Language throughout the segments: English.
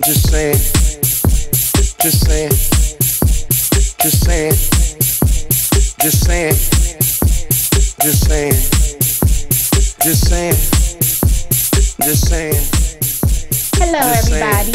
Just saying. Just saying. Just saying. Just saying. Just saying. Just saying. Just saying. Hello, everybody.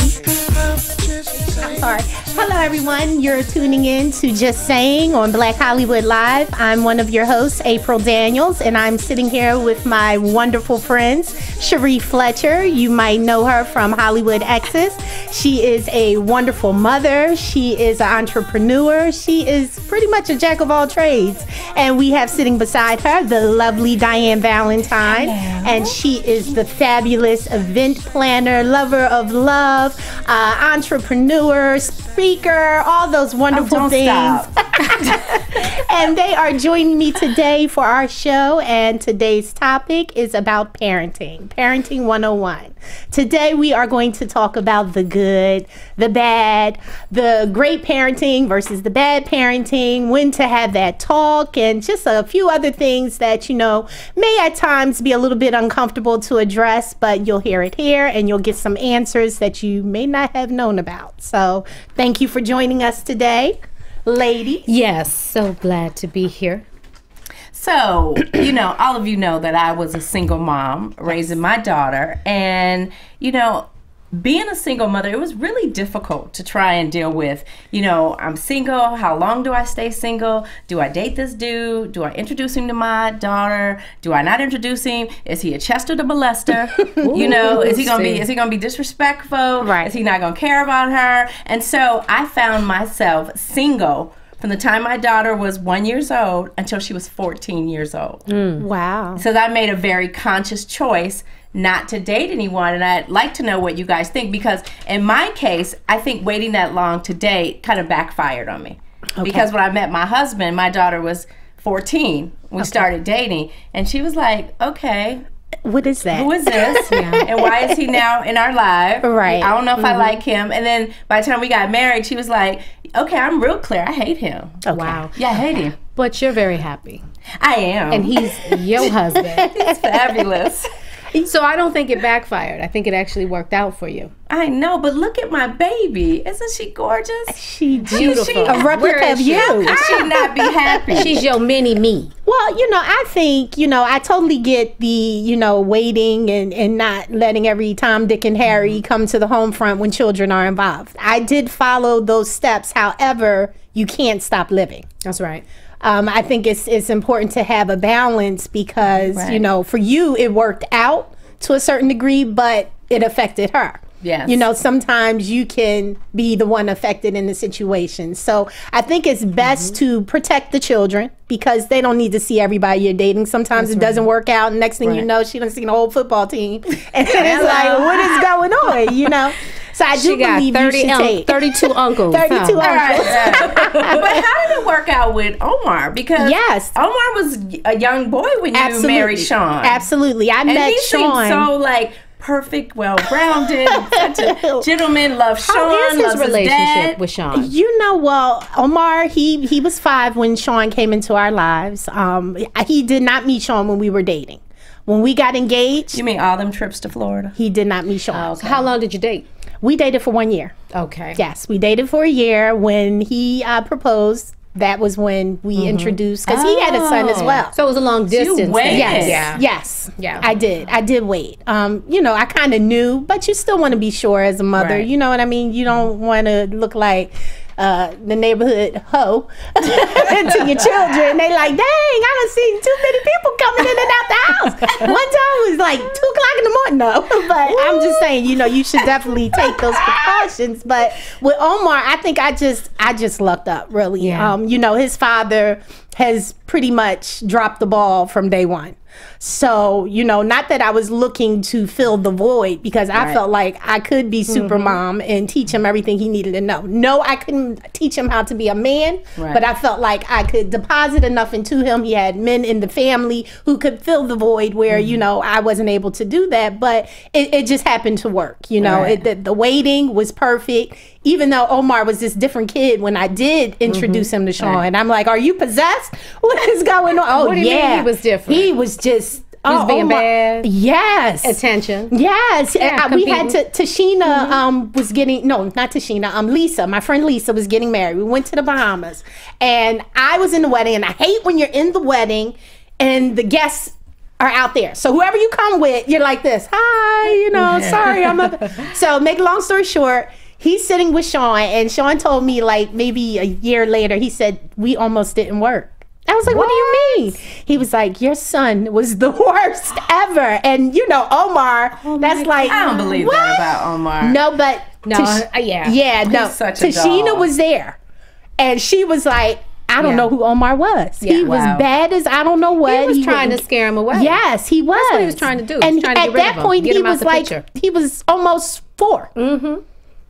I'm sorry. Hello, everyone. You're tuning in to Just Saying on Black Hollywood Live. I'm one of your hosts, April Daniels, and I'm sitting here with my wonderful friends, Cherie Fletcher. You might know her from Hollywood Exes. She is a wonderful mother. She is an entrepreneur. She is pretty much a jack of all trades. And we have sitting beside her the lovely Diane Valentine. Hello. And she is the fabulous event planner, lover of love, entrepreneur, speaker, all those wonderful things. And they are joining me today for our show, and today's topic is about parenting. Parenting 101. Today we are going to talk about the good, the bad, the great parenting versus the bad parenting, when to have that talk, and just a few other things that, you know, may at times be a little bit uncomfortable to address, but you'll hear it here and you'll get some answers that you may not have known about. So thank you for joining us today, ladies. Yes, so glad to be here. So, you know, all of you know that I was a single mom raising my daughter. And, you know, being a single mother, it was really difficult to try and deal with. You know, I'm single. How long do I stay single? Do I date this dude? Do I introduce him to my daughter? Do I not introduce him? Is he a Chester the molester? You know, is he gonna be disrespectful? Right. Is he not gonna care about her? And so I found myself single from the time my daughter was 1 year old until she was 14 years old. Wow. So I made a very conscious choice not to date anyone, and I'd like to know what you guys think, because in my case, I think waiting that long to date kind of backfired on me. Okay. Because when I met my husband, my daughter was 14. We started dating, and she was like, okay, what is that? Who is this? And why is he now in our life? Right. I don't know if I like him. And then by the time we got married, she was like, okay, I'm real clear. I hate him. Okay. Wow. Yeah, I hate him. But you're very happy. I am. And he's your husband. He's fabulous. So I don't think it backfired. I think it actually worked out for you. I know, but look at my baby. Isn't she gorgeous? She's beautiful. A replica of you. How could she not be happy? She's your mini me. Well, you know, I think, you know, I totally get the, you know, waiting and not letting every Tom, Dick, and Harry come to the home front when children are involved. I did follow those steps. However, you can't stop living. That's right. I think it's important to have a balance because, you know, for you, it worked out to a certain degree, but it affected her. Yes. You know, sometimes you can be the one affected in the situation. So I think it's best to protect the children because they don't need to see everybody you're dating. Sometimes it doesn't work out. And next thing you know, she done seen the whole football team. And it's like, what is going on, you know? So I do believe 32 uncles. 32 uncles. But how did it work out with Omar? Because Omar was a young boy when you married Sean. Absolutely. I met Sean. Seemed so like perfect, well-rounded, such a gentleman. Loves Sean. How is his loves relationship with Sean? You know, well, Omar, he was 5 when Sean came into our lives. He did not meet Sean when we were dating. When we got engaged. You mean all them trips to Florida? He did not meet Sean. Okay. How long did you date? We dated for 1 year. Okay. Yes, we dated for a year. When he proposed, that was when we introduced, because he had a son as well. So it was a long distance. You waited. Yes. I did wait. You know, I kind of knew, but you still want to be sure as a mother. Right. You know what I mean? You don't want to look like the neighborhood hoe to your children. They like, dang, I done seen too many people coming in and out the house. One time it was like 2 o'clock in the morning, though. But I'm just saying, you know, you should definitely take those precautions. But with Omar, I think I just lucked up, really. Yeah. You know, his father has pretty much dropped the ball from day one. So, you know, not that I was looking to fill the void, because I felt like I could be super mom and teach him everything he needed to know. No, I couldn't teach him how to be a man, but I felt like I could deposit enough into him. He had men in the family who could fill the void where, you know, I wasn't able to do that, but it just happened to work. You know, the waiting was perfect. Even though Omar was this different kid when I did introduce him to Sean. And I'm like, are you possessed? What is going on? What do you mean he was different? He was just He was being bad. Yes. Attention. Yes. Yeah, We had competing. Tashina was getting, no, not Tashina, Lisa, my friend Lisa was getting married. We went to the Bahamas and I was in the wedding, and I hate when you're in the wedding and the guests are out there. So whoever you come with, you're like this, hi, sorry, I'm up. So make a long story short, he's sitting with Sean, and Sean told me like maybe a year later, he said, we almost didn't work. I was like, what do you mean? He was like, your son was the worst ever. And Omar, that's like, I don't believe that about Omar. No, but yeah, no. Such a Tashina dog. was there, and she was like, I don't know who Omar was. Yeah. He was bad as I don't know what. He was trying to scare him away. Yes, he was. That's what he was trying to do. He And was trying to at get rid that of him, point, get he him out was the like, picture. he was almost 4.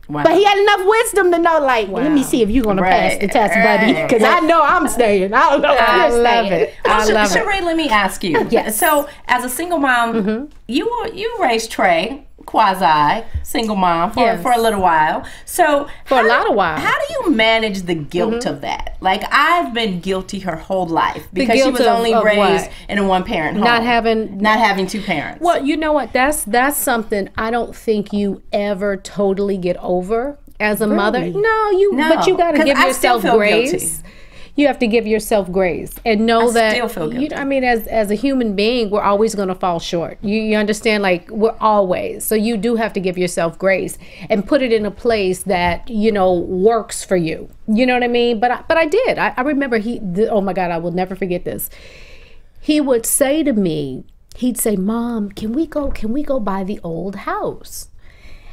Wow. But he had enough wisdom to know, like, let me see if you're gonna pass the test, buddy, because I know I'm staying. I don't know if I you're love staying. it. I love it. Sheree, let me ask you. Yes. So, as a single mom, you raised Trey, quasi single mom for a little while. So For a lot of while. How do you manage the guilt of that? Like, I've been guilty her whole life because she guilt was only of raised what? in a one-parent home. Not having 2 parents. Well, you know what? That's something I don't think you ever totally get over as a mother. No, but you got to 'cause give I still yourself feel grace. guilty. You have to give yourself grace and know that. still feel guilty. I mean, as a human being, we're always going to fall short. You understand? Like, we're always. So you do have to give yourself grace and put it in a place that works for you. You know what I mean? But I did. I remember oh my God, I will never forget this. He would say to me, he'd say, "Mom, can we go by the old house?"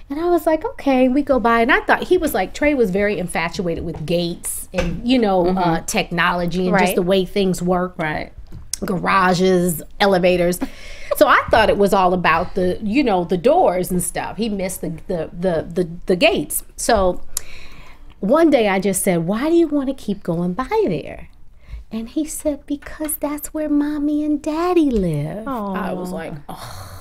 And I was like, okay, we go by. And I thought he was like, Trey was very infatuated with gates and, technology and just the way things work. Right. Garages, elevators. So I thought it was all about the doors and stuff. He missed the gates. So one day I just said, why do you want to keep going by there? And he said, because that's where mommy and daddy live. I was like, oh.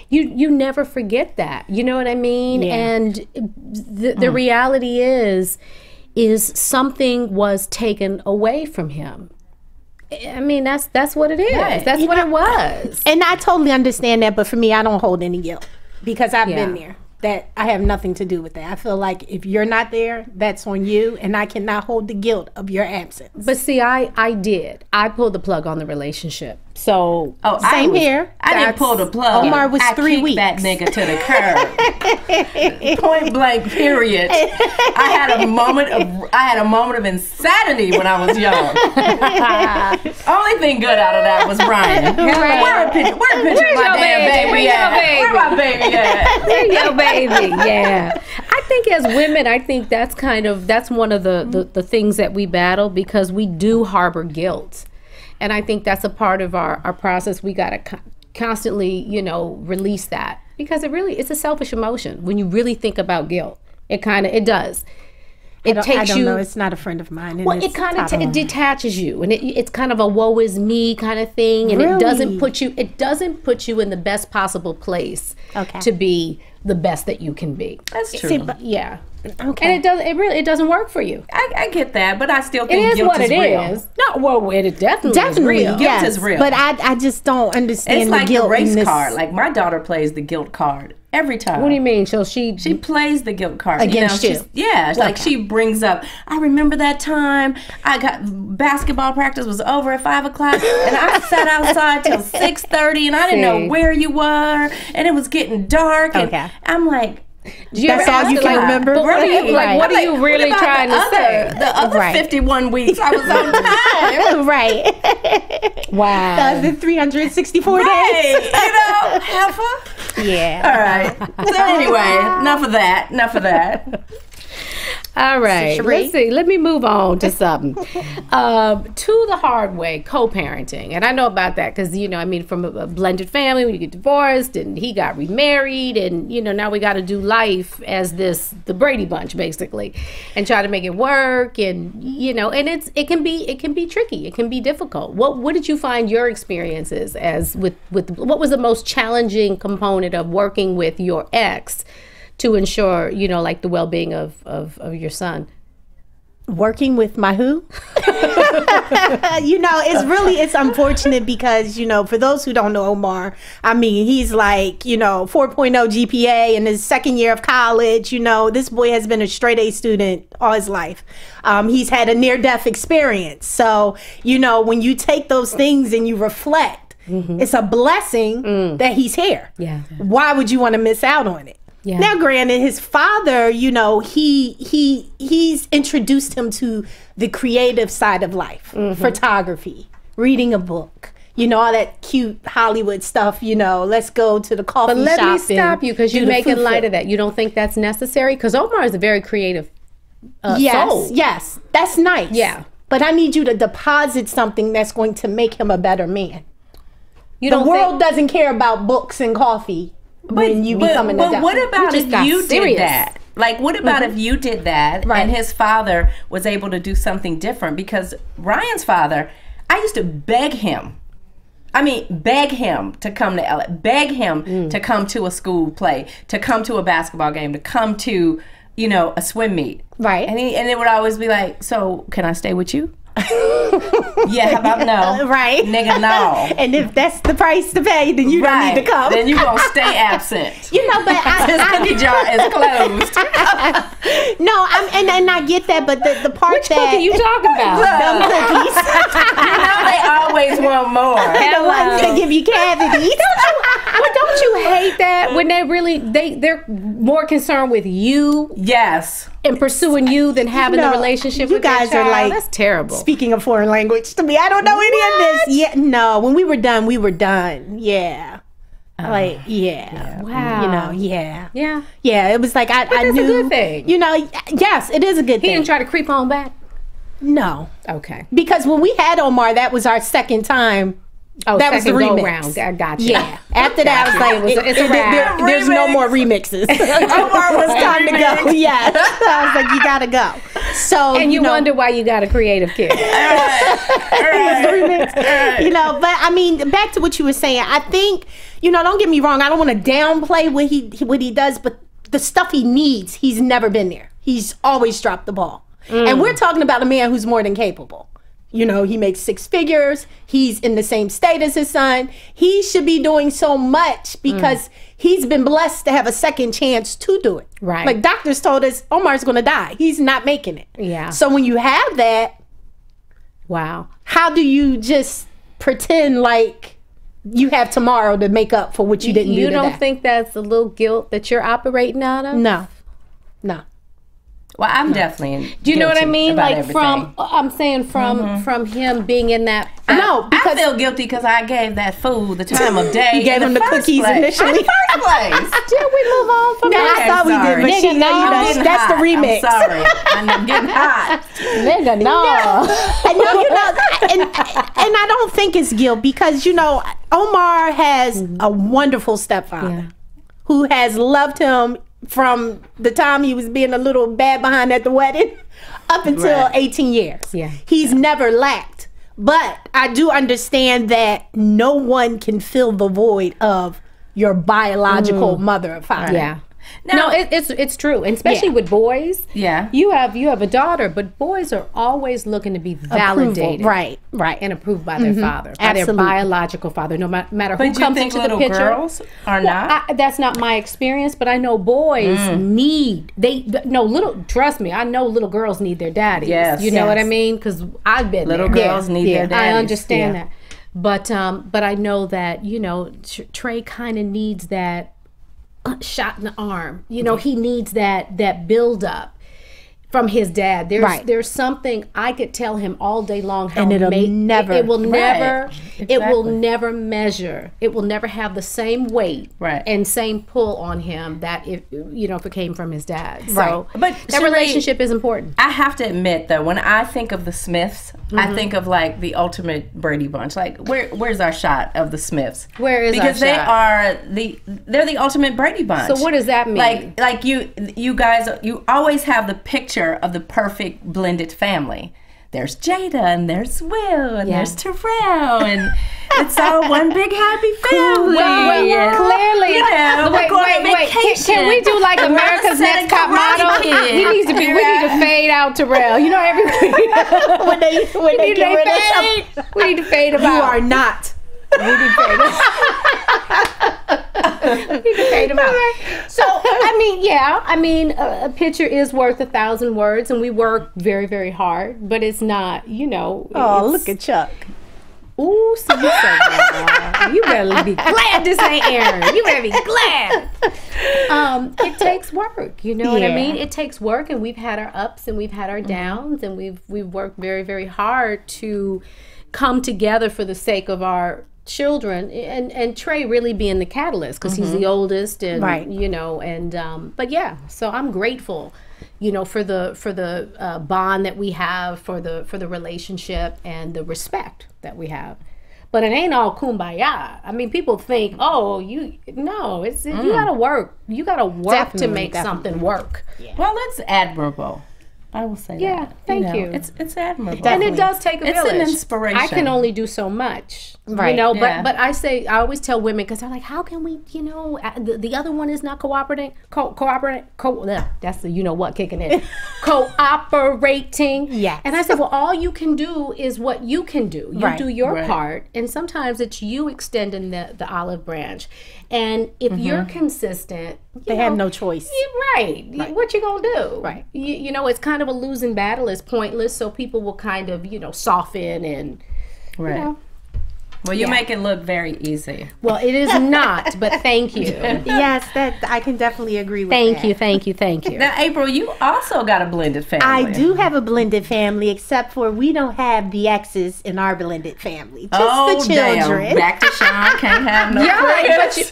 You never forget that. You know what I mean? Yeah. And the reality is something was taken away from him. I mean, that's what it is. Right. That's what it was. And I totally understand that, but for me, I don't hold any guilt because I've been there. That I have nothing to do with that. I feel like if you're not there, that's on you, and I cannot hold the guilt of your absence. But see, I did. I pulled the plug on the relationship. So same here. I didn't pull the plug. Omar was I 3 kicked weeks. that nigga to the curb. Point blank. Period. I had a moment of insanity when I was young. Only thing good out of that was Brian. Where a picture of my damn baby at? Where my baby at? Where your baby? Yeah. I think as women, that's one of the things that we battle because we do harbor guilt. And I think that's a part of our process. We got to constantly, release that because it's a selfish emotion. When you really think about guilt, it does. I don't know. It's not a friend of mine. Well, it kind of it detaches you, and it's kind of a woe is me kind of thing, and Really? it doesn't put you in the best possible place Okay. to be the best that you can be. That's true. See, but- Yeah. Okay. And it doesn't work for you. I get that, but I still It think is guilt what is it real. is. No, well, it definitely Definitely, is real. yes. is real. But I just don't understand It's the like guilt the race in this. card. Like my daughter plays the guilt card every time. What do you mean? So she plays the guilt card Against you. It's like she brings up. I remember that time I got basketball practice was over at 5:00, and I sat outside till 6:30, and I didn't know where you were, and it was getting dark. And Okay. I'm like, That's all you can remember? But what are you, Right. what are you really what about trying to say? The other Right. 51 weeks I was on time. Right. Wow. The 364 days. Hey, heifer. Yeah. All right. So anyway, enough of that. All right. So, Sheree? Let's see. Let me move on to something. To the hard way, co-parenting. And I know about that because, from a blended family, when you get divorced and he got remarried and, now we got to do life as the Brady Bunch, basically, and try to make it work. And, and it can be tricky. It can be difficult. What did you find your experiences with what was the most challenging component of working with your ex to ensure, the well-being of your son? Working with my who? It's unfortunate because, for those who don't know Omar, I mean, he's like, 4.0 GPA in his second year of college. This boy has been a straight A student all his life. He's had a near-death experience. So, when you take those things and you reflect, it's a blessing that he's here. Yeah. Why would you want to miss out on it? Yeah. Now, granted, his father, he's introduced him to the creative side of life, photography, reading a book, all that cute Hollywood stuff, let's go to the coffee shop. But let me stop you because you're making light of that. You don't think that's necessary? Because Omar is a very creative soul. Yes, that's nice. Yeah. But I need you to deposit something that's going to make him a better man. The world doesn't care about books and coffee. When you become an adult. But what about if you did that? Like, what about if you did that and his father was able to do something different? Because Ryan's father, I used to beg him to come to LA, beg him to come to a school play, to come to a basketball game, to come to, a swim meet. Right. And it would always be like, so can I stay with you? Yeah, how about no? Right. Nigga, no. And if that's the price to pay, then you don't need to come. Then you're going to stay absent. But his cookie jar is closed. No, and I get that, but the part Which cookie you talking about? Dumb cookies. They always want more. The ones that give you cavities. Don't you hate that when they're more concerned with you? Yes. And pursuing you than having a relationship with you guys their child? are like, that's terrible. Speaking a foreign language to me. I don't know any of this. Yeah, no. When we were done, we were done. Yeah. Wow. Yeah. It was like I knew. That's a good thing. Yes, it is a good thing. He didn't try to creep on back. No. Okay. Because when we had Omar, that was our second time. Oh, that was the remix. Round. I got you. Yeah. After that, I was like, it's a wrap. There's no more remixes. Omar was time to go. Yeah. I was like, you gotta go. So and you wonder why you got a creative kid. It was the remix. But I mean, back to what you were saying. I think, don't get me wrong. I don't want to downplay what he does, but the stuff he needs, he's never been there. He's always dropped the ball. And we're talking about a man who's more than capable. He makes 6 figures. He's in the same state as his son. He should be doing so much because he's been blessed to have a second chance to do it. Right. Like doctors told us, Omar's going to die. He's not making it. Yeah. So when you have that, wow. How do you just pretend like you have tomorrow to make up for what you didn't do today? You don't think that's a little guilt that you're operating out of? No. Well, I'm definitely. Do you know what I mean? Like everything. I'm saying from him being in that. No, because I feel guilty because I gave that fool the time of day. You gave him the cookies initially. In the first place. Did we move on from that? I thought we did, but that's the remix. I'm sorry, I'm getting hot. Nigga, no. And I don't think it's guilt because Omar has a wonderful stepfather who has loved him from the time he was being a little bad behind at the wedding up until 18 years. Yeah. He's never lacked. But I do understand that no one can fill the void of your biological mother or father. Yeah. No, it's true, and especially with boys. Yeah, you have a daughter, but boys are always looking to be validated, right, and approved by their father, by their biological father, no matter who comes into the picture. Girls are not. That's not my experience, but I know boys trust me, I know little girls need their daddies. Yes, you know what I mean? Because I've been little girls need their daddies. I understand that, but I know that Trey kind of needs that shot in the arm. He needs that build up from his dad. There's something I could tell him all day long how and it will never measure. It will never have the same weight and same pull on him that if it came from his dad. So but that relationship is important. I have to admit though, when I think of the Smiths, I think of like the ultimate Brady Bunch. Like where's our shot of the Smiths? Where is because our shot? They're the ultimate Brady Bunch. So what does that mean? Like you guys, you always have the picture of the perfect blended family. There's Jada and there's Will and there's Terrell and it's all one big happy family. Well, clearly, we're going on vacation Can we do like America's Next Top Model? He needs to be. We need to fade out Terrell. You know, when they get rid of something, we need to fade him out. You are not. We need to fade him. We need to fade him out. So I mean, a picture is worth 1,000 words, and we work very, very hard. But it's not, you know. Oh, look at Chuck. Ooh, so you so glad. You better be glad this ain't Aaron. You better be glad. It takes work, you know what I mean? It takes work, and we've had our ups and we've had our downs, and we've worked very, very hard to come together for the sake of our children, and Trey really being the catalyst because he's the oldest, and you know, and but yeah, so I'm grateful, you know, for the bond that we have, for the relationship and the respect that we have. But it ain't all kumbaya. I mean, people think, oh, you gotta work. You gotta work to make something work. Yeah. Well, that's admirable. I will say that. Yeah, thank you. It's admirable. Definitely. And it does take a village. It's an inspiration. I can only do so much. Right. You know, but I always tell women, because they're like, how can we, you know, the other one is not cooperating. That's the you know what kicking in. Cooperating. Yes. And I said, well, all you can do is what you can do. You do your part. And sometimes it's you extending the olive branch. And if you're consistent, they have no choice. Right. What you gonna do? Right. You know, it's kind of a losing battle. It's pointless. So people will kind of, you know, soften and, you know. Well, you make it look very easy. Well, it is not, but thank you. Yes, that I can definitely agree with Thank you. Now, April, you also got a blended family. I do have a blended family, except for we don't have the exes in our blended family. Just the children. Damn. Back to Sean, can't have no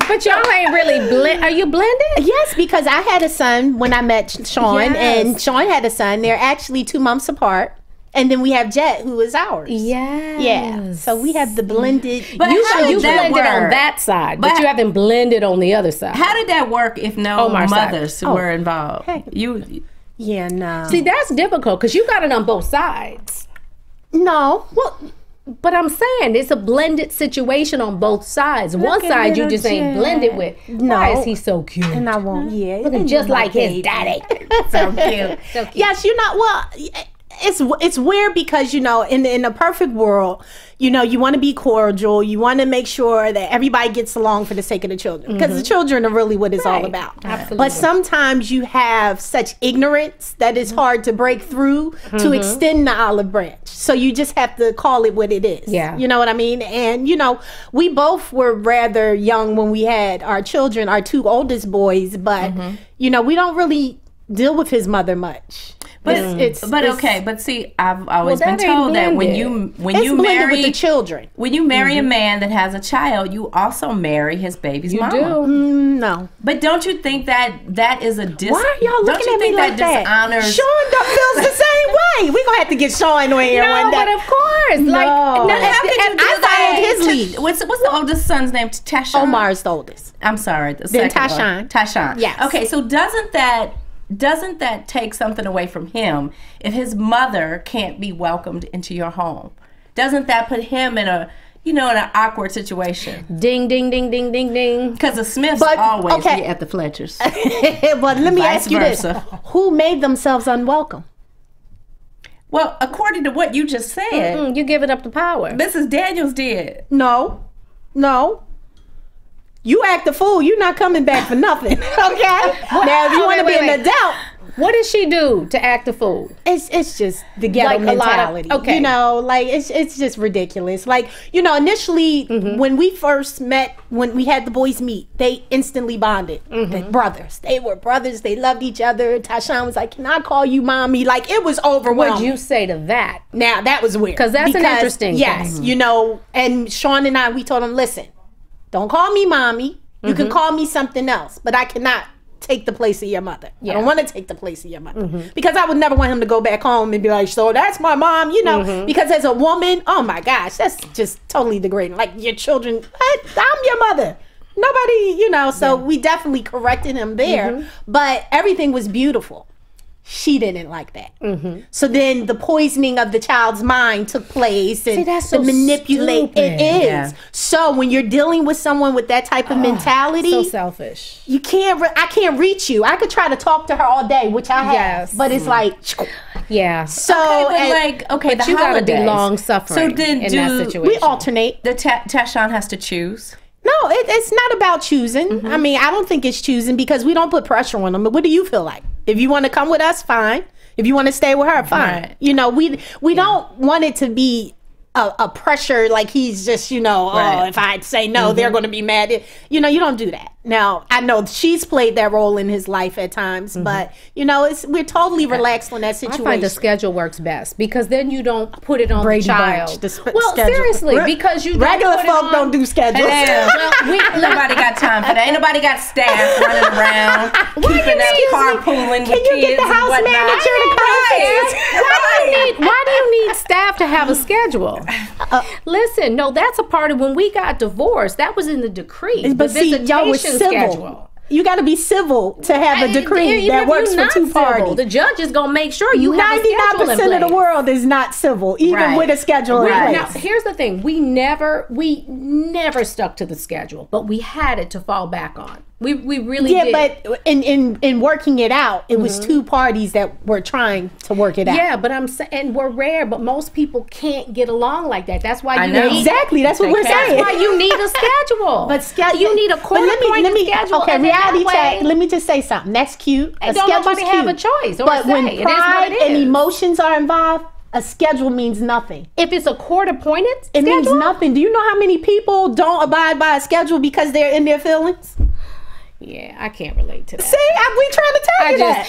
but y'all ain't really Are you blended? Yes, because I had a son when I met Sean, and Sean had a son. They're actually 2 months apart. And then we have Jet, who is ours. Yes. Yeah. So we have the blended. But you blended on that side, but you haven't blended on the other side. How did that work if no mothers were involved? Hey. Yeah, no. See, that's difficult because you got it on both sides. No. Well, but I'm saying it's a blended situation on both sides. One side you just ain't blended with. No. Why is he so cute? And I won't. Looking just like his daddy. So cute. Yes, you know, well, it's weird because, you know, in a perfect world, you know, you want to be cordial. You want to make sure that everybody gets along for the sake of the children, because the children are really what it's all about. Absolutely. But sometimes you have such ignorance that it's hard to break through to extend the olive branch. So you just have to call it what it is. Yeah. You know what I mean? And, you know, we both were rather young when we had our children, our 2 oldest boys, but, you know, we don't really deal with his mother much. But but see, I've always been told that when you marry with the children, when you marry a man that has a child, you also marry his baby's mama. You do. No. But don't you think that is a Why are y'all looking at me like that? Dishonors? Sean feels the same way. We're gonna have to get Sean on here one day. But of course, no. How could you do I followed his lead. What's the oldest son's name? Tashawn. Omar's the oldest. I'm sorry. Then Tashawn. Tashawn. Yes. Okay, so doesn't that take something away from him if his mother can't be welcomed into your home? Doesn't that put him in an awkward situation? Ding, ding, ding, ding, ding, ding. Because the Smiths always be at the Fletchers. But let me ask you this. Who made themselves unwelcome? Well, according to what you just said. You giving up the power. Mrs. Daniels did. No. You act a fool, you're not coming back for nothing. Okay? Now, if you want to be an adult. What did she do to act a fool? It's just the ghetto mentality. You know, like it's just ridiculous. Like, you know, initially when we first met, when we had the boys meet, they instantly bonded. They're brothers. They were brothers. They loved each other. Tashawn was like, "Can I call you mommy?" Like, it was overwhelming. What'd you say to that? Now that was weird. Because that's an interesting thing. thing. You know, and Sean and I, we told him, listen, don't call me mommy. You can call me something else, but I cannot take the place of your mother. I don't want to take the place of your mother. Because I would never want him to go back home and be like, so that's my mom, you know. Because as a woman, oh my gosh, that's just totally degrading. Like, your children, I'm your mother. Nobody, you know, so we definitely corrected him there. But everything was beautiful. she didn't like that. So then the poisoning of the child's mind took place, and that's the so manipulate. stupid. It is. Yeah. So when you're dealing with someone with that type of mentality, So selfish. you can't. I can't reach you. I could try to talk to her all day, which I have, Yes. but it's like. Yeah. So okay, But the you gotta be holidays. long suffering So then in do that situation. we alternate. the Tashawn has to choose? No, it's not about choosing. I mean, I don't think it's choosing because we don't put pressure on them. But what do you feel like? If you want to come with us, fine. If you want to stay with her, fine. Right. You know, we don't want it to be a pressure like he's just, you know, Right. oh, if I say no, they're going to be mad. You know, you don't do that. Now, I know she's played that role in his life at times, but, you know, we're totally relaxed on that I situation. find the schedule works best because then you don't put it on Brady the child. Bunch, the well, schedule. seriously, because you Regular don't put it folk on- don't do schedules. Ain't nobody got time for that. Ain't nobody got staff running around, keeping up, carpooling Can with you get kids the house and whatnot. manager to come? Why do you need staff to have a schedule? Listen, no, that's a part of when we got divorced. That was in the decree. But the see, y'all was visitation civil. schedule. You got to be civil to have a decree Even that if works you're for two not civil, parties. the judge is gonna make sure you have a 99% schedule in of the place. world is not civil, even Right. with a schedule in Right. place. Now, here's the thing: we never stuck to the schedule, but we had it to fall back on. We really Yeah, did. but in working it out, it was two parties that were trying to work it out. Yeah, but I'm saying we're rare, but most people can't get along like that. That's why I you know. need Exactly, that's what They we're can't. saying. That's why you need a schedule. But you need a court appointed schedule. Okay, and then reality that check. way- Let me just say something. That's cute. A And don't schedule's nobody have a cute. choice or But say. when It is what pride it and is. emotions are involved, a schedule means nothing. If it's a court appointed It schedule, means nothing. Do you know how many people don't abide by a schedule because they're in their feelings? yeah, I can't relate to that. See, we trying to tell you that.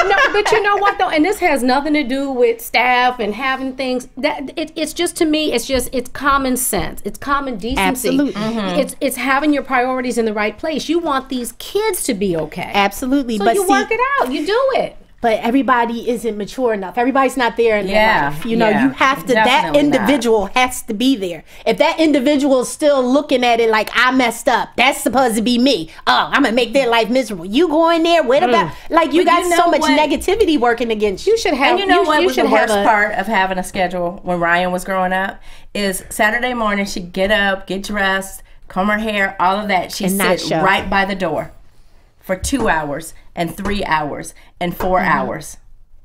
no, but you know what though, and this has nothing to do with staff and having things. That it's just, to me, it's common sense. It's common decency. Absolutely. It's having your priorities in the right place. You want these kids to be okay. Absolutely. So but you see, work it out. You do it. But everybody isn't mature enough. Everybody's not there in their Yeah, life. You know, yeah, you have to, that definitely not. individual has to be there. If that individual is still looking at it like, I messed up, that's supposed to be me. Oh, I'm going to make their life miserable. You go in there, what about, like, you But got you know so much what? negativity working against you. You should have. And you know what was the should have worst a- part of having a schedule when Ryan was growing up? Is Saturday morning she'd get up, get dressed, comb her hair, all of that. She'd And not sit show. right by the door for 2 hours and 3 hours and 4 hours.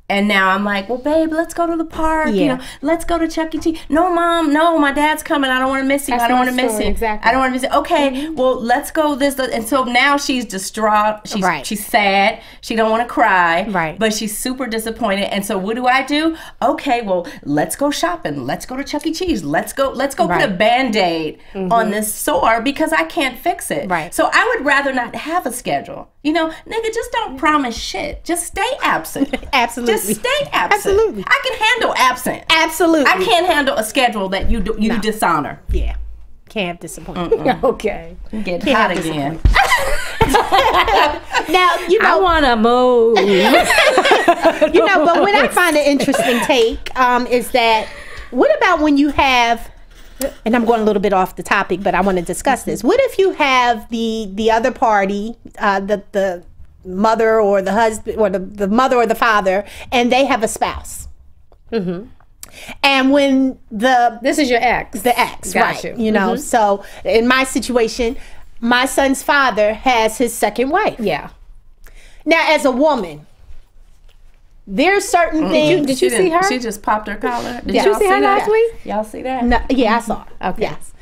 And now I'm like, well, babe, let's go to the park. You Yeah. know, let's go to Chuck E. Cheese. No, Mom, no, my dad's coming. I don't want to miss him. That's I don't my want to miss story, him. exactly. I don't want to miss him. Okay, well, let's go this. And so now she's distraught. Right. She's sad. She don't want to cry. Right. But she's super disappointed. And so what do? Okay, well, let's go shopping. Let's go to Chuck E. Cheese. Let's go put a Right. Band-Aid on this sore because I can't fix it. Right. So I would rather not have a schedule. You know, nigga, just don't promise shit. Just stay absent. Absolutely. Just stay absent. Absolutely. I can handle absent. Absolutely. I can't handle a schedule that you dishonor. Yeah. Can't have disappointment. Okay. Get hot again. Now, you I know, want to move. you know, but what I find an interesting take is that what about when you have, and I'm going a little bit off the topic, but I want to discuss this. What if you have the other party, the mother or the husband or the mother or the father, and they have a spouse? Mm-hmm. And when This is your ex. the ex, Got right? you. You know, so in my situation, my son's father has his second wife. Yeah. Now, as a woman, there's certain things. Did you see her? She just popped her collar. Did Yeah. y'all Did you see her that? last week? Y'all see that? No, yeah, I saw her. Okay. Yes.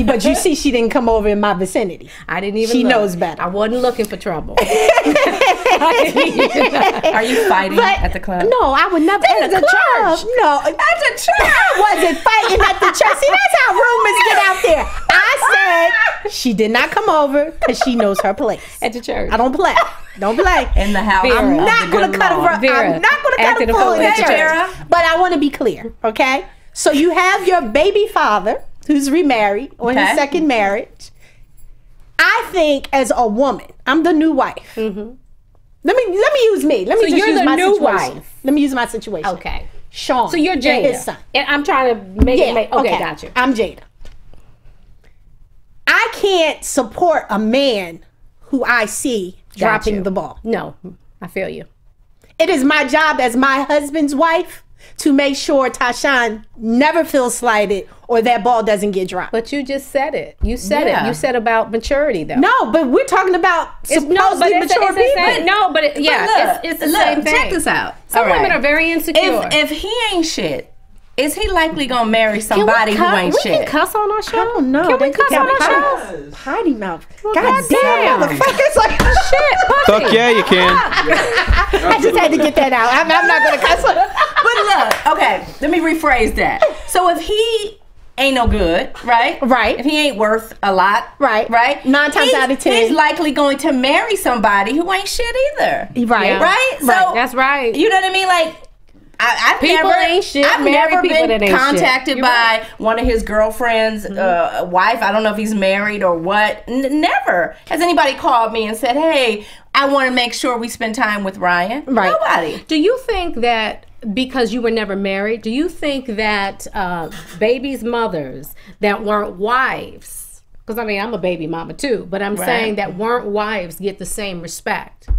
But you see, she didn't come over in my vicinity. I didn't even She look. knows better. I wasn't looking for trouble. Are you fighting at the club? No, I would never. At the church. No, at the church. I wasn't fighting at the church. See, that's how rumors get out there. I said she did not come over because she knows her place. At the church. I don't play. Don't play. In the house. I'm of the Not good gonna cut Lord. her. Vera, I'm not gonna cut acting her a full fool in at church. Vera. But I want to be clear, okay? So you have your baby father who's remarried on his Okay. second marriage. I think as a woman, I'm the new wife. Mm-hmm. Let me use me. Let me So just you're use the my new situation. wife. Let me use my situation. Okay. Sean. So you're and Jada. his son. And I'm trying to make it make. Okay, got you. I'm Jada. I can't support a man who I see Got dropping you. the ball. No, I feel you. it is my job as my husband's wife to make sure Tashawn never feels slighted or that ball doesn't get dropped. But you just said it. You said it. You said about maturity, though. No, but we're talking about supposedly mature people. No, but it's the same thing. Check this out. Some women are very insecure. If he ain't shit, is he likely gonna marry somebody who ain't shit? We can cuss on our show? I don't know. Can we cuss on our show? Potty mouth. Well, God damn. Motherfuckers like shit. Fuck yeah, you can. I just had to get that out. I'm not going to cuss on. But look, okay, let me rephrase that. So if he ain't no good, right? Right. If he ain't worth a lot, Right. 9 times out of 10. He's likely going to marry somebody who ain't shit either. Right. Yeah. Right? So, That's right. You know what I mean? Like, I've People ain't shit, I've marry never people been that ain't contacted shit. by one of his girlfriend's wife. I don't know if he's married or what. Never has anybody called me and said, hey, I want to make sure we spend time with Ryan. Right. Nobody. Do you think that because you were never married, do you think that babies' mothers that weren't wives, because I mean, I'm a baby mama too, but I'm saying that weren't wives get the same respect?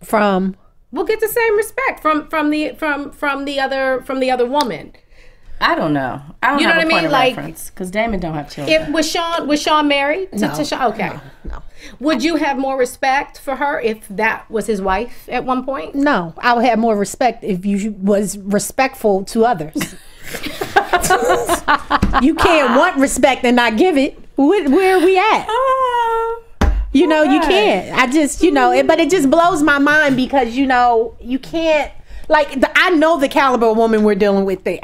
From? We'll get the same respect from the other woman. I don't know. I don't You know have what I a point mean? of Like, reference because Damon don't have children. If was Sean married to No. Tashawn? Okay. No. Would you have more respect for her if that was his wife at one point? No. I would have more respect if you was respectful to others. You can't want respect and not give it. Where are we at? You know, you can't. I just, but it just blows my mind because, you can't, I know the caliber of woman we're dealing with there.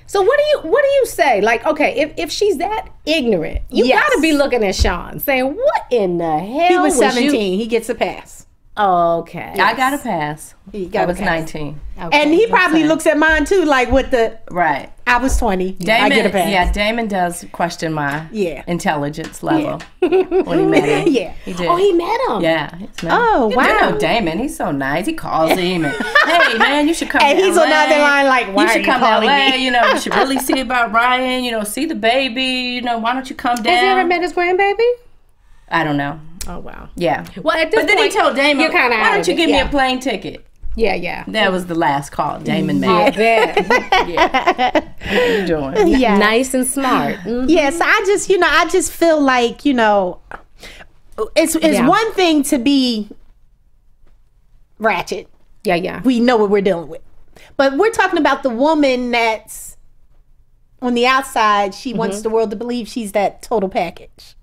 So what do you say? Like, okay, if she's that ignorant, you Yes. gotta be looking at Sean saying, what in the hell He was 17. you? He gets a pass. Okay. I got a pass. got I was a pass. 19. Okay. And he probably looks at mine too, like with the, Right. I was 20. Damon, I get a pass. yeah, Damon does question my Yeah. intelligence level when he met him. Yeah. He did. Oh, he met him. Yeah. He's met Oh, him. wow. You know Damon, he's so nice. He calls him and, hey, man, you should come And to he's LA. on the other line like, why you are should you come to calling LA. me? You should really see about Ryan. See the baby. Why don't you come down? Has he ever met his grandbaby? I don't know. Oh wow. Yeah. Well, at this But then he point, told Damon, you're kinda why out don't of you it. give me Yeah. a plane ticket? Yeah. That was the last call Damon I made. bet. What are you doing? Yeah. Nice and smart. Mhm. Yes, I just feel like, it's Yeah. one thing to be ratchet. Yeah. We know what we're dealing with. But we're talking about the woman that's on the outside. She wants the world to believe she's that total package.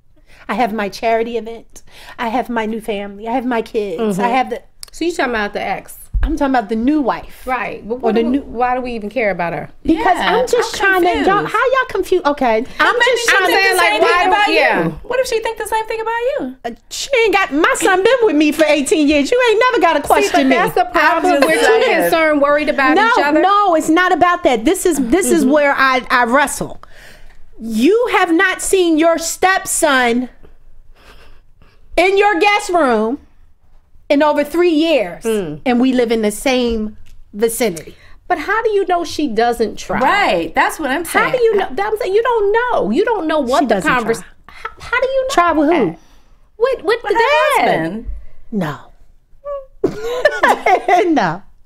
I have my charity event. I have my new family. I have my kids. I have So you talking about the ex? I'm talking about the new wife. Right. But Or the why do we even care about her? Because Yeah, I'm just I'm trying confused. to, how y'all confused? Okay. I'm Maybe just she trying think to, the same why thing do- about yeah. you. What if she think the same thing about you? she ain't got, my son been with me for 18 years. You ain't never got to See, question but me. that's the problem. just We're too saying. concerned, worried about each other. No, it's not about that. This is where I wrestle. You have not seen your stepson in your guest room in over 3 years, and we live in the same vicinity. But how do you know she doesn't try? Right. That's what I'm saying. How do you know? I'm saying you don't know. You don't know what She the doesn't conversation. try. How do you know? Try with who? that? With the Her dad. husband. No.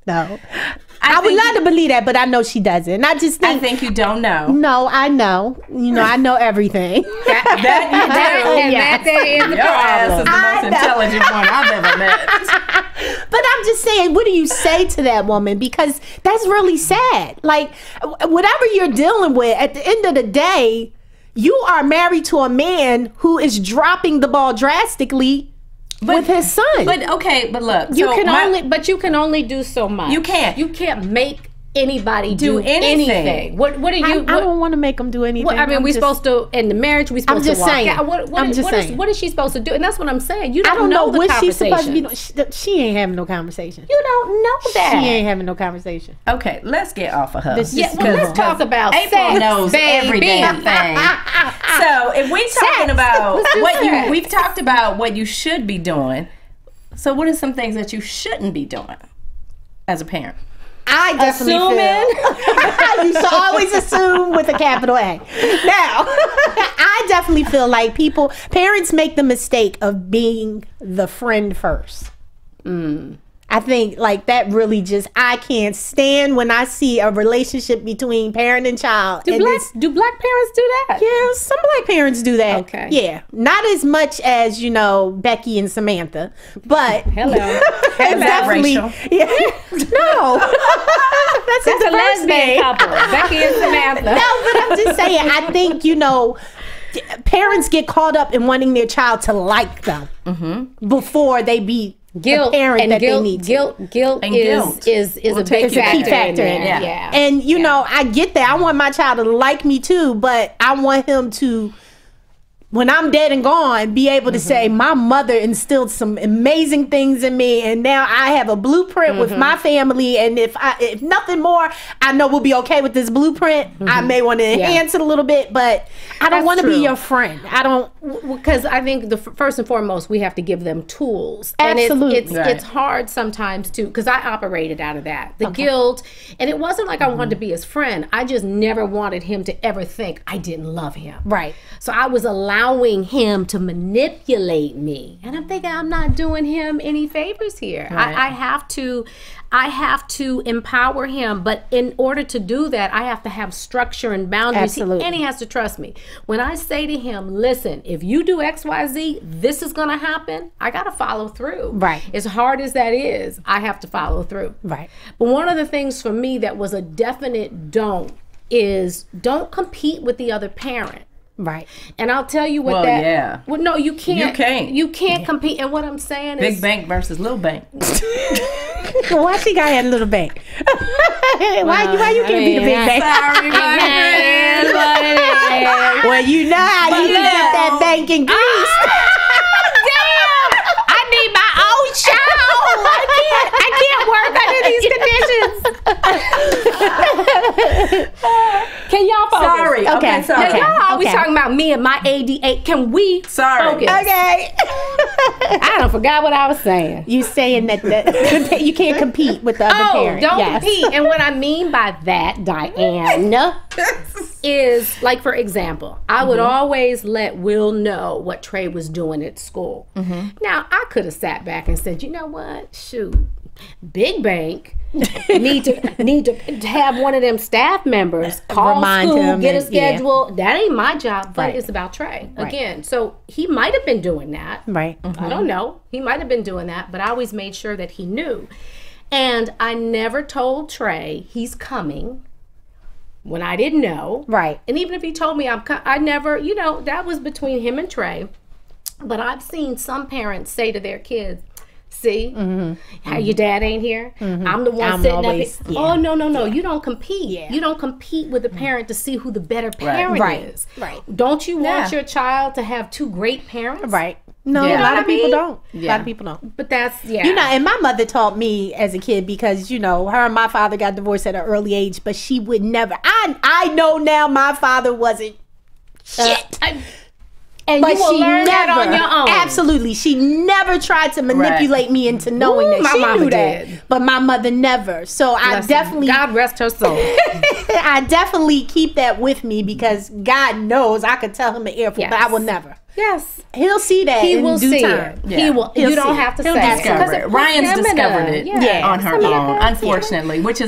No. I would think love to believe that, but I know she doesn't. I just I think. think you don't know. No, I know. I know everything. That you do. And that is the Your ass is problem. the I most know. intelligent one I've ever met. But I'm just saying, what do you say to that woman? Because that's really sad. Like, whatever you're dealing with, at the end of the day, you are married to a man who is dropping the ball drastically with his son. But okay, but look. You so you can only do so much. You can't. You can't make anybody do anything. anything. What are you? I don't want to make them do anything. What, I mean, we supposed to in the marriage. We supposed just to walk saying. out. I'm just saying. What is she supposed to do? And that's what I'm saying. You don't, I don't know the what she's supposed to be conversations. doing. She ain't having no conversation. You don't know that. She ain't having no conversation. Okay, let's get off of her. This is Yeah, well, let's talk about April sex, knows baby. every damn thing. So if we talking about Let's do what sex. we've talked about what you should be doing. So what are some things that you shouldn't be doing as a parent? I definitely feel. You should always assume with a capital A. Now, I definitely feel like parents make the mistake of being the friend first. I I think like that really just, I can't stand when I see a relationship between parent and child. Do black parents do that? Yeah, some black parents do that. Okay. Yeah. Not as much as, you know, Becky and Samantha, but Hello. it's definitely, racial? yeah. No. That's That's a lesbian name. couple, Becky and Samantha. No, but I'm just saying, I think, you know, parents get caught up in wanting their child to like them before they be Guilt the parent and that guilt, they need to. guilt And is guilt is will a take big you It's a key factor, factor in in there. it. Yeah. And you know, I get that. I want my child to like me too, but I want him to, when I'm dead and gone, be able to say my mother instilled some amazing things in me, and now I have a blueprint with my family. And if nothing more, I know we'll be okay with this blueprint. I may want to enhance it a little bit, but I don't That's want to be true. your friend. I don't. Because I think first and foremost, we have to give them tools. Absolutely. And Right. it's hard sometimes too, because I operated out of that. The guilt, and it wasn't like I wanted to be his friend. I just never wanted him to ever think I didn't love him. Right. So I was allowing him to manipulate me. And I'm thinking I'm not doing him any favors here. Right. I have to empower him, but in order to do that, I have to have structure and boundaries. Absolutely. And he has to trust me. When I say to him, listen, if you do XYZ, this is going to happen, I got to follow through. Right. As hard as that is, I have to follow through. Right. But one of the things for me that was a definite don't is don't compete with the other parent. Right. And I'll tell you what Well, that. yeah. Well, no, you can't. You can't. You can't compete. And what I'm saying Big is, bank versus little bank. Why she got a little bank? why you can't be the big bank? Sorry, my friend. Well, you know how you can get that bank in Greece. I need my own show. I can't work under these conditions. Can y'all focus? Sorry. Okay, sorry. Now, y'all always Okay. talking about me and my ADA. Can we Sorry. focus? Okay. I don't forgot what I was saying. You saying that you can't compete with the other parent. Don't Yes. compete. And what I mean by that, Diane, is like, for example, I would always let Will know what Trey was doing at school. Now, I could have sat back and said, you know what? Shoot, Big Bank need to have one of them staff members call Remind school, him get a and- yeah. schedule. That ain't my job, but Right. it's about Trey. Again, so he might have been doing that. Right. I don't know. He might have been doing that, but I always made sure that he knew. And I never told Trey he's coming when I didn't know. Right. And even if he told me I never, you know, that was between him and Trey. But I've seen some parents say to their kids, see how your dad ain't here? I'm the one I'm sitting always- up here. yeah. Oh, no. You don't compete. Yeah. You don't compete with the parent to see who the better parent Right. is. Right. Don't you want Yeah. your child to have two great parents? Right. No, Yeah. a lot of I mean? people don't. A Yeah. lot of people don't. But that's, yeah. You know, and my mother taught me as a kid because, you know, her and my father got divorced at an early age, but she would never. I know now my father wasn't shit. And But you will she learn never, that on your own. absolutely, she never tried to manipulate me into knowing Ooh, that. my She mama knew that, did. but my mother never. So I Listen, definitely, God rest her soul. I definitely keep that with me because God knows I could tell him an earful, Yes. but I will never. Yes. He'll see that He in will due see time. it. Yeah. He will. He'll You don't see have to it. He'll say Discover it. Ryan's discovered it Yeah. on her Something like own, that. unfortunately, which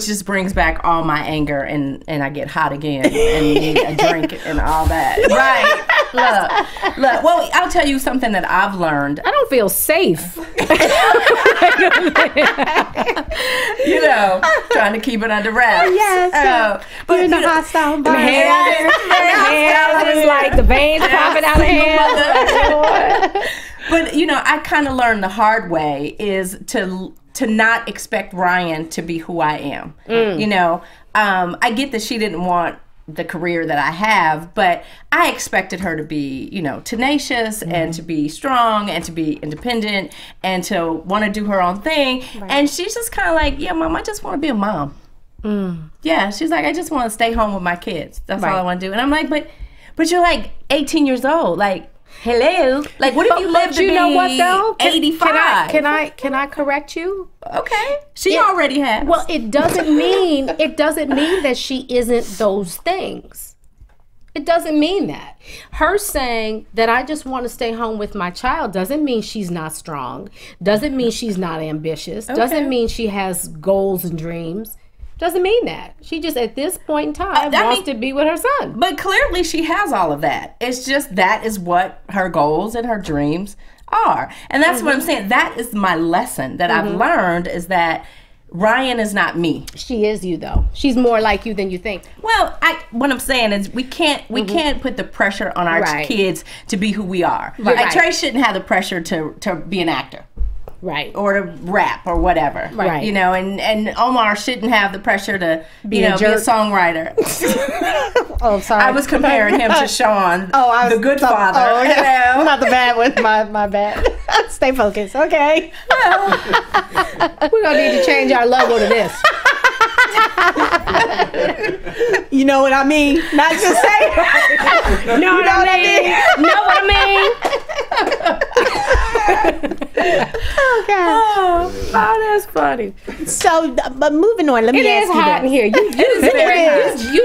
just brings back all my anger and I get hot again and need a drink and all that. Right. Look. Well, I'll tell you something that I've learned. I don't feel safe. You know, trying to keep it under wraps. Yes. But You're in the you know, hostile environment. Hands is like the veins popping out of hands. But you know, I kind of learned the hard way is to not expect Ryan to be who I am. You know, I get that she didn't want the career that I have, but I expected her to be, you know, tenacious and to be strong and to be independent and to want to do her own thing. And she's just kind of like, yeah, Mom, I just want to be a mom. Yeah, she's like, I just want to stay home with my kids. That's all I want to do. And I'm like, but you're like 18 years old. Like, hello. Like, what if you live to you be know what though? 85? Can I correct you? Okay. She already has. Well, it doesn't mean that she isn't those things. It doesn't mean that. Her saying that I just want to stay home with my child doesn't mean she's not strong. Doesn't mean she's not ambitious. Okay. Doesn't mean she has goals and dreams. Doesn't mean that. She just, at this point in time, wants to be with her son. But clearly she has all of that. It's just that is what her goals and her dreams are. And that's what I'm saying. That is my lesson that I've learned, is that Ryan is not me. She is you, though. She's more like you than you think. Well, what I'm saying is we can't put the pressure on our kids to be who we are. Like, Trey shouldn't have the pressure to be an actor. Right. Or to rap or whatever. Right. You know, and Omar shouldn't have the pressure to be a songwriter. Oh, sorry. I was comparing him to Sean, the good father. Oh, okay. You know? Not the bad one. My bad. Stay focused. Okay. We're going to need to change our logo to this. You know what I mean? Not just say. Know what I mean? Know what I mean? Oh, God. Oh, that's funny. So, but moving on, let me ask you It is hot in here. You